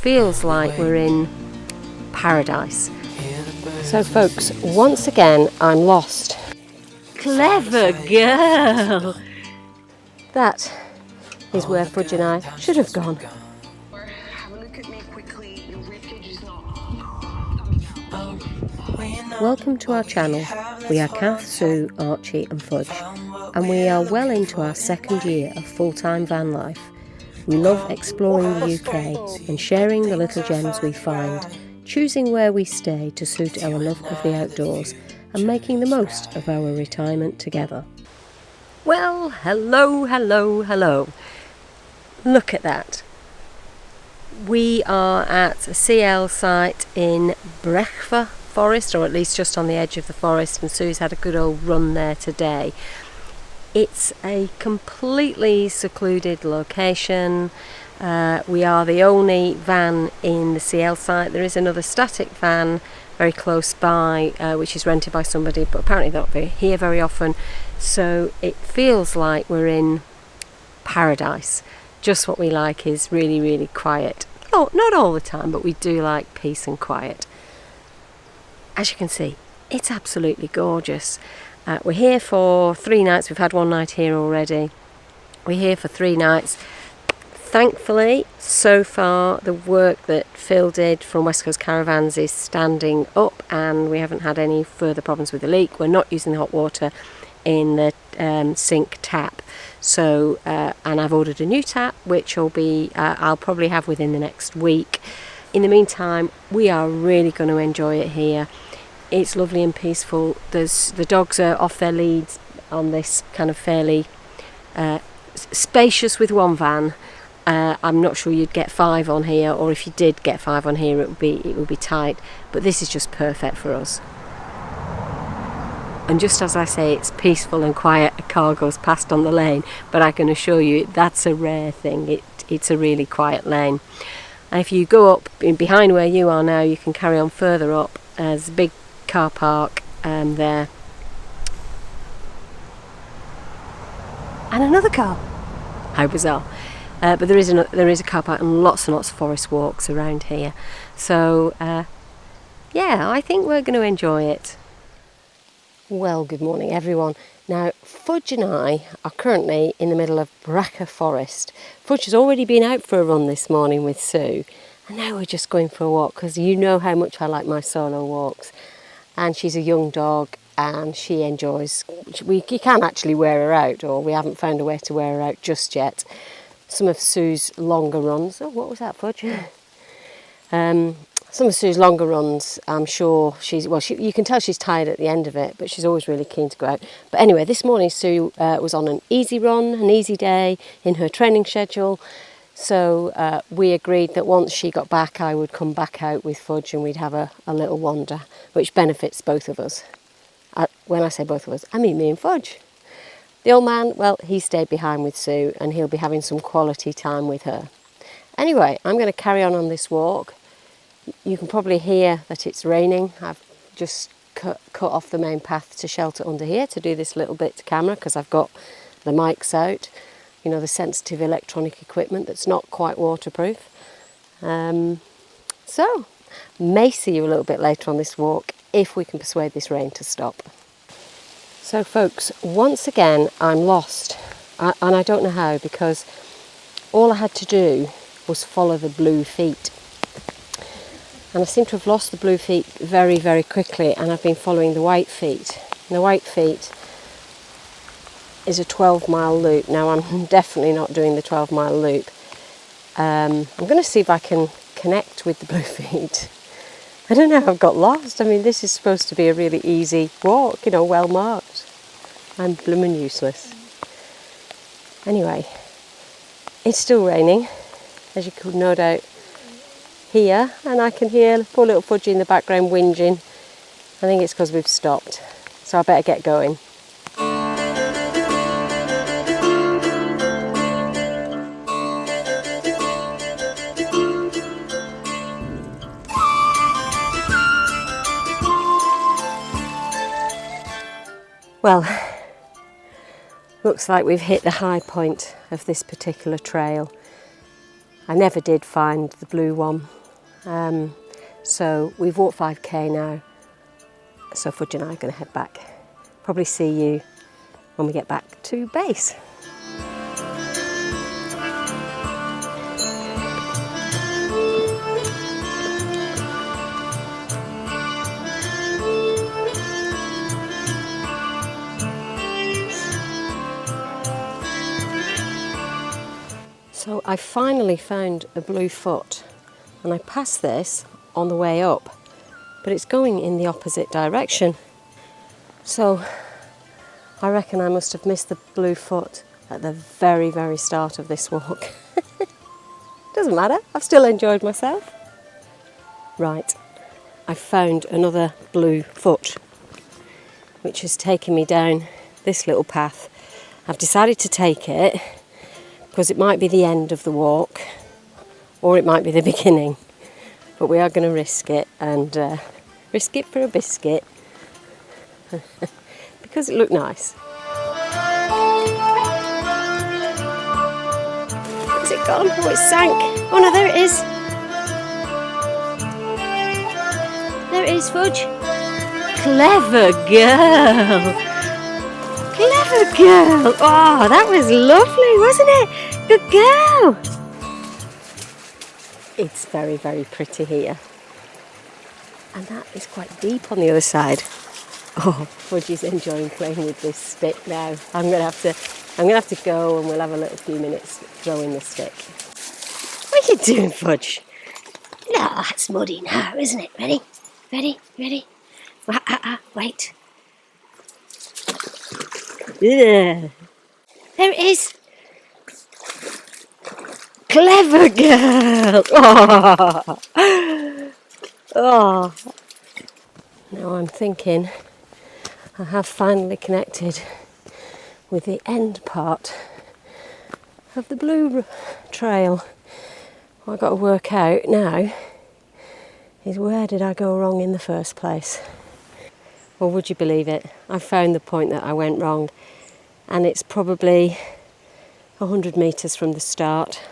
feels like we're in paradise. So folks, once again I'm lost. Clever girl! That is where Fudge and I should have gone. Welcome to our channel. We are Kath, Sue, Archie and Fudge, and we are well into our second year of full-time van life. We love exploring the UK and sharing the little gems we find, choosing where we stay to suit our love of the outdoors and making the most of our retirement together. Well, hello, hello, hello. Look at that. We are at a CL site in Brechfa Forest, or at least just on the edge of the forest, and Sue's had a good old run there today. It's a completely secluded location. We are the only van in the CL site. There is another static van very close by, which is rented by somebody, but apparently they're not here very often. So it feels like we're in paradise. Just what we like is really, really quiet. Oh, not all the time, but we do like peace and quiet. As you can see, it's absolutely gorgeous. We're here for 3 nights. We've had 1 night here already. We're here for 3 nights. Thankfully, so far, the work that Phil did from West Coast Caravans is standing up, and we haven't had any further problems with the leak. We're not using the hot water in the sink tap. So, and I've ordered a new tap, which will be I'll probably have within the next week. In the meantime, we are really going to enjoy it here. It's lovely and peaceful. The dogs are off their leads on this kind of fairly spacious with 1 van. I'm not sure you'd get 5 on here, or if you did get 5 on here, it would be tight. But this is just perfect for us. And just as I say, it's peaceful and quiet. A car goes past on the lane, but I can assure you that's a rare thing. It's a really quiet lane. And if you go up behind where you are now, you can carry on further up. There's a big car park there. And another car. How bizarre. But there is a car park and lots of forest walks around here. So, yeah, I think we're going to enjoy it. Well, good morning everyone. Now, Fudge and I are currently in the middle of Brechfa Forest. Fudge has already been out for a run this morning with Sue, and now we're just going for a walk because you know how much I like my solo walks. And she's a young dog and she enjoys, you can't actually wear her out, or we haven't found a way to wear her out just yet. Some of Sue's longer runs, oh what was that, Fudge? Some of Sue's longer runs, I'm sure you can tell she's tired at the end of it, but she's always really keen to go out. But anyway, this morning Sue was on an easy run, an easy day in her training schedule. So we agreed that once she got back, I would come back out with Fudge and we'd have a little wander, which benefits both of us. When I say both of us, I mean me and Fudge. The old man, well, he stayed behind with Sue and he'll be having some quality time with her. Anyway, I'm going to carry on this walk. You can probably hear that it's raining. I've just cut off the main path to shelter under here to do this little bit to camera because I've got the mics out, you know, the sensitive electronic equipment that's not quite waterproof. So, may see you a little bit later on this walk if we can persuade this rain to stop. So folks, once again I'm lost, and I don't know how, because all I had to do was follow the blue feet. And I seem to have lost the blue feet very, very quickly, and I've been following the white feet. And the white feet is a 12-mile loop. Now, I'm definitely not doing the 12-mile loop. I'm going to see if I can connect with the blue feet. I don't know how I've got lost. I mean, this is supposed to be a really easy walk, you know, well marked. I'm blooming useless. Anyway, it's still raining, as you could no doubt hear, and I can hear poor little Fudgy in the background whinging. I think it's because we've stopped, so I better get going. Well, looks like we've hit the high point of this particular trail. I never did find the blue one. So we've walked 5k now, so Fudge and I are going to head back. Probably see you when we get back to base. So I finally found a blue foot, and I passed this on the way up, but it's going in the opposite direction. So I reckon I must have missed the blue foot at the very, very start of this walk. Doesn't matter, I've still enjoyed myself. Right, I found another blue foot, which has taken me down this little path. I've decided to take it because it might be the end of the walk, or it might be the beginning. But we are going to risk it, and risk it for a biscuit, because it looked nice. Has it gone? Oh, it sank. Oh no, there it is. There it is, Fudge. Clever girl. Clever girl. Oh, that was lovely, wasn't it? Good girl. It's very, very pretty here. And that is quite deep on the other side. Oh, Fudge is enjoying playing with this stick now. I'm gonna have to go, and we'll have a little few minutes throwing the stick. What are you doing, Fudge? No, that's muddy now, isn't it? Ready? Ready? Ready? Wait. Yeah. There it is. Clever girl. Oh. Oh. Now I'm thinking I have finally connected with the end part of the blue trail. What I've got to work out now is, where did I go wrong in the first place? Well, would you believe it? I found the point that I went wrong, and it's probably 100 metres from the start.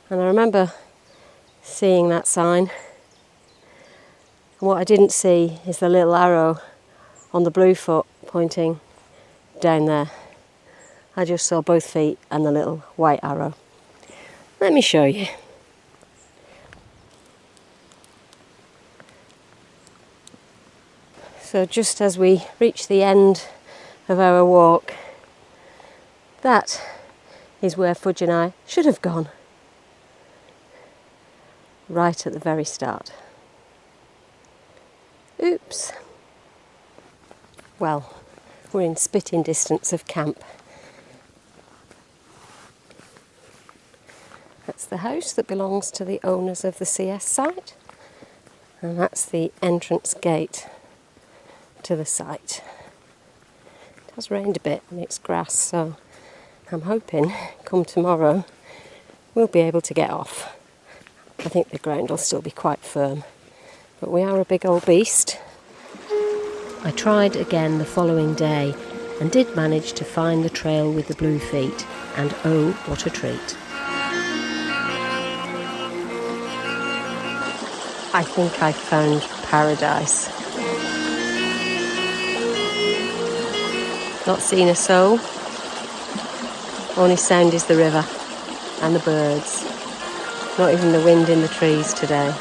And I remember seeing that sign, and what I didn't see is the little arrow on the blue foot pointing down there. I just saw both feet and the little white arrow. Let me show you. So just as we reach the end of our walk, that is where Fudge and I should have gone. Right at the very start. Oops. Well, we're in spitting distance of camp. That's the house that belongs to the owners of the CS site, and that's the entrance gate to the site. It has rained a bit and it's grass, so I'm hoping come tomorrow we'll be able to get off. I think the ground will still be quite firm, but we are a big old beast. I tried again the following day and did manage to find the trail with the blue feet, and oh, what a treat. I think I found paradise. Not seen a soul. Only sound is the river and the birds. Not even the wind in the trees today.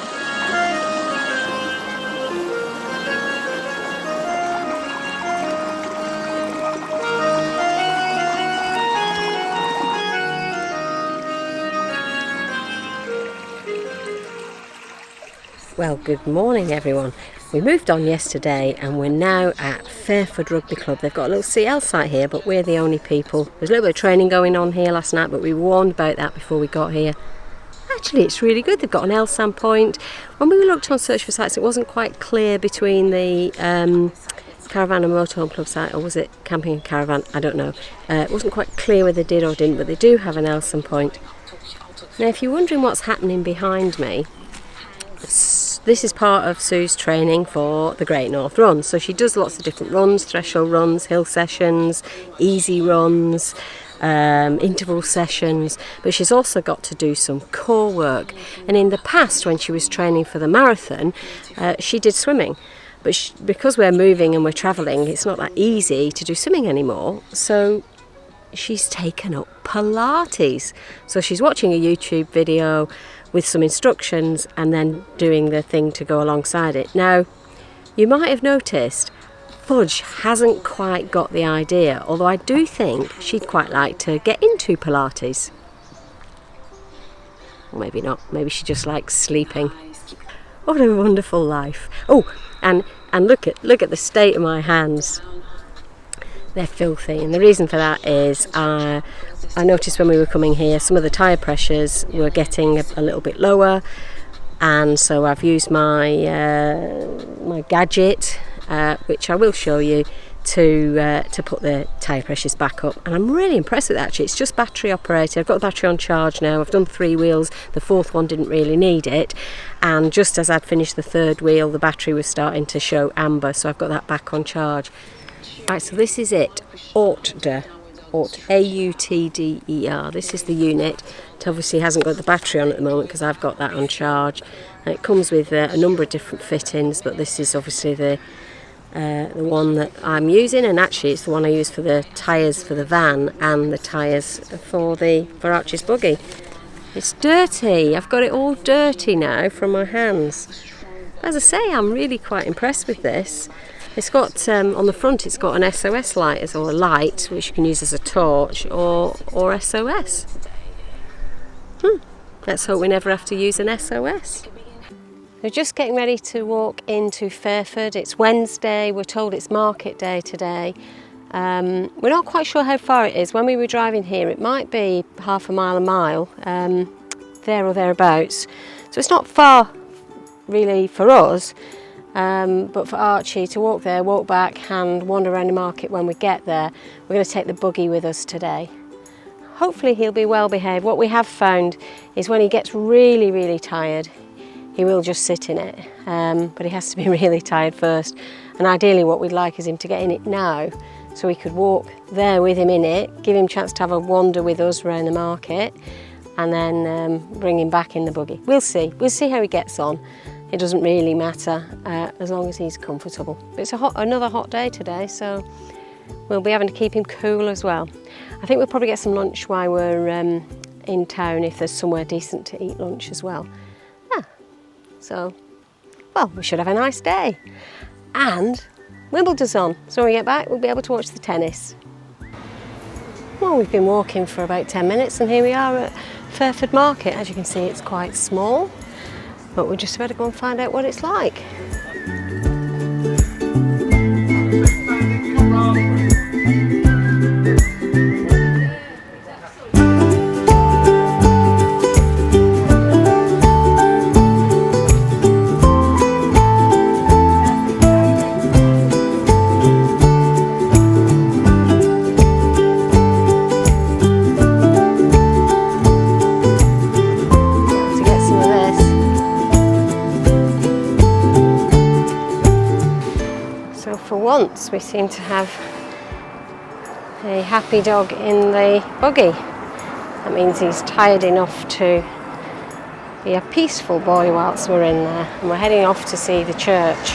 Well, good morning everyone. We moved on yesterday and we're now at Fairford Rugby Club. They've got a little CL site here, but we're the only people. There's a little bit of training going on here last night, but we were warned about that before we got here. Actually, it's really good. They've got an LSAM point. When we looked on Search for Sites, it wasn't quite clear between the Caravan and Motorhome Club site, or was it Camping and Caravan? I don't know. It wasn't quite clear whether they did or didn't, but they do have an LSAM point. Now, if you're wondering what's happening behind me, this is part of Sue's training for the Great North Run. So she does lots of different runs, threshold runs, hill sessions, easy runs. interval sessions, but she's also got to do some core work. And in the past, when she was training for the marathon, she did swimming. But because we're moving and we're travelling, it's not that easy to do swimming anymore. So she's taken up Pilates. So she's watching a YouTube video with some instructions and then doing the thing to go alongside it. Now, you might have noticed Fudge hasn't quite got the idea, although I do think she'd quite like to get into Pilates. Or maybe not, maybe she just likes sleeping. What a wonderful life. Oh, and look at the state of my hands. They're filthy, and the reason for that is I noticed when we were coming here some of the tyre pressures were getting a little bit lower, and so I've used my my gadget, which I will show you, to put the tyre pressures back up. And I'm really impressed with that, actually. It's just battery operated. I've got the battery on charge now. I've done 3 wheels. The 4th one didn't really need it, and just as I'd finished the 3rd wheel, the battery was starting to show amber, so I've got that back on charge. Right, so this is it, Autder, A-U-T-D-E-R. This is the unit. It obviously hasn't got the battery on at the moment because I've got that on charge. And it comes with a number of different fittings, but this is obviously the one that I'm using, and actually it's the one I use for the tyres for the van and the tyres for Archie's buggy. It's dirty. I've got it all dirty now from my hands. As I say, I'm really quite impressed with this. It's got, on the front, it's got an SOS light, or a light, which you can use as a torch, or SOS. Let's hope we never have to use an SOS. We're just getting ready to walk into Fairford. It's Wednesday, we're told it's market day today. We're not quite sure how far it is. When we were driving here, it might be half a mile, there or thereabouts. So it's not far, really, for us. But for Archie to walk there, walk back and wander around the market when we get there, we're going to take the buggy with us today. Hopefully he'll be well behaved. What we have found is when he gets really, really tired, he will just sit in it, but he has to be really tired first. And ideally what we'd like is him to get in it now, so we could walk there with him in it, give him a chance to have a wander with us around the market, and then bring him back in the buggy. We'll see how he gets on. It doesn't really matter as long as he's comfortable. But it's another hot day today, so we'll be having to keep him cool as well. I think we'll probably get some lunch while we're in town, if there's somewhere decent to eat lunch as well. So, well, we should have a nice day. And Wimbledon's on, so when we get back we'll be able to watch the tennis. Well, we've been walking for about 10 minutes and here we are at Fairford Market. As you can see, it's quite small, but we're just about to go and find out what it's like. Once we seem to have a happy dog in the buggy. That means he's tired enough to be a peaceful boy whilst we're in there, and we're heading off to see the church.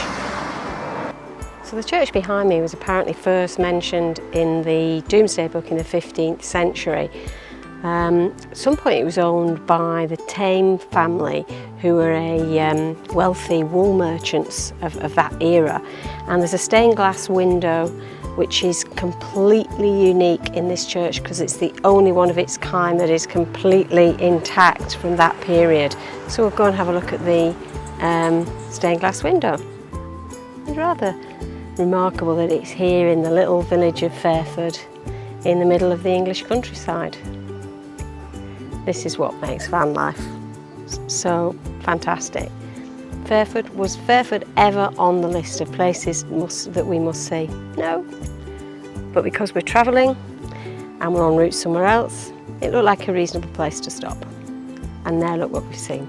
So the church behind me was apparently first mentioned in the Doomsday Book in the 15th century. At some point it was owned by the Tame family, who were a wealthy wool merchants of that era. And there's a stained glass window which is completely unique in this church because it's the only one of its kind that is completely intact from that period. So we'll go and have a look at the stained glass window. It's rather remarkable that it's here in the little village of Fairford in the middle of the English countryside. This is what makes van life so fantastic. Was Fairford ever on the list of places that we must see? No. But because we're travelling and we're en route somewhere else, it looked like a reasonable place to stop. And now look what we've seen.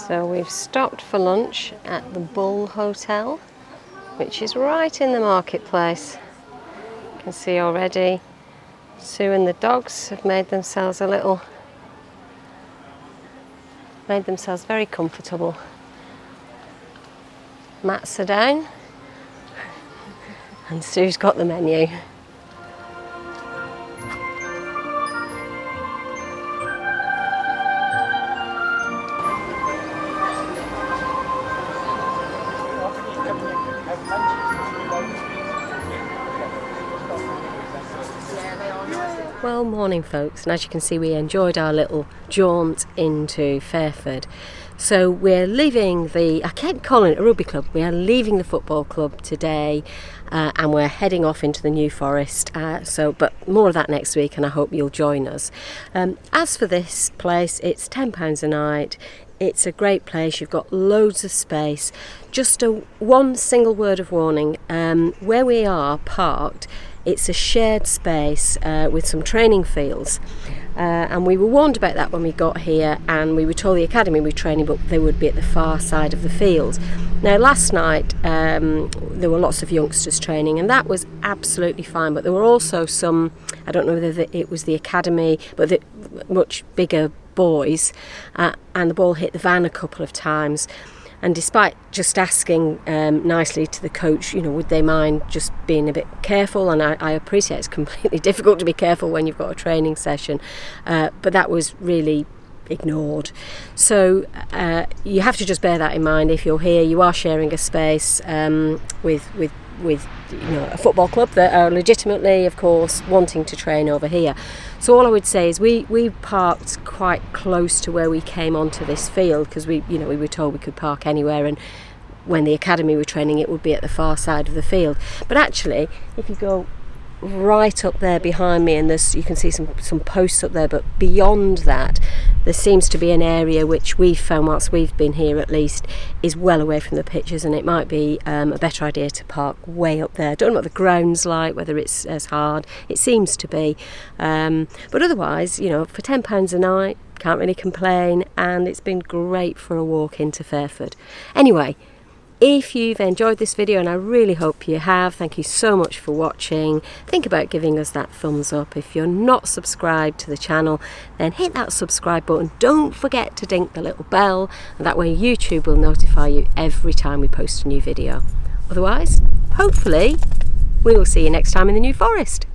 So we've stopped for lunch at the Bull Hotel, which is right in the marketplace. You can see already Sue and the dogs have made themselves very comfortable. Mats are down and Sue's got the menu. Well, morning folks, and as you can see we enjoyed our little jaunt into Fairford. So we're leaving I can't call it a rugby club, we are leaving the football club today and we're heading off into the New Forest, but more of that next week and I hope you'll join us. As for this place, it's £10 a night. It's a great place, you've got loads of space. Just one single word of warning, where we are parked, it's a shared space with some training fields, and we were warned about that when we got here, and we were told the academy were training but they would be at the far side of the field. Now last night there were lots of youngsters training and that was absolutely fine, but there were also some, I don't know whether it was the academy, but the much bigger boys, and the ball hit the van a couple of times. And despite just asking nicely to the coach, would they mind just being a bit careful, and I appreciate it's completely difficult to be careful when you've got a training session, but that was really ignored. So you have to just bear that in mind. If you're here, you are sharing a space with a football club that are legitimately, of course, wanting to train over here. So all I would say is we parked quite close to where we came onto this field, because we were told we could park anywhere, and when the academy were training it would be at the far side of the field. But actually, if you go right up there behind me, and you can see some posts up there, but beyond that there seems to be an area which we've found, whilst we've been here at least, is well away from the pitches, and it might be a better idea to park way up there. Don't know what the ground's like, whether it's as hard. It seems to be, but otherwise, for £10 a night, can't really complain, and it's been great for a walk into Fairford. Anyway, if you've enjoyed this video, and I really hope you have, thank you so much for watching. Think about giving us that thumbs up. If you're not subscribed to the channel, then hit that subscribe button. Don't forget to ding the little bell, and that way YouTube will notify you every time we post a new video. Otherwise, hopefully, we will see you next time in the New Forest.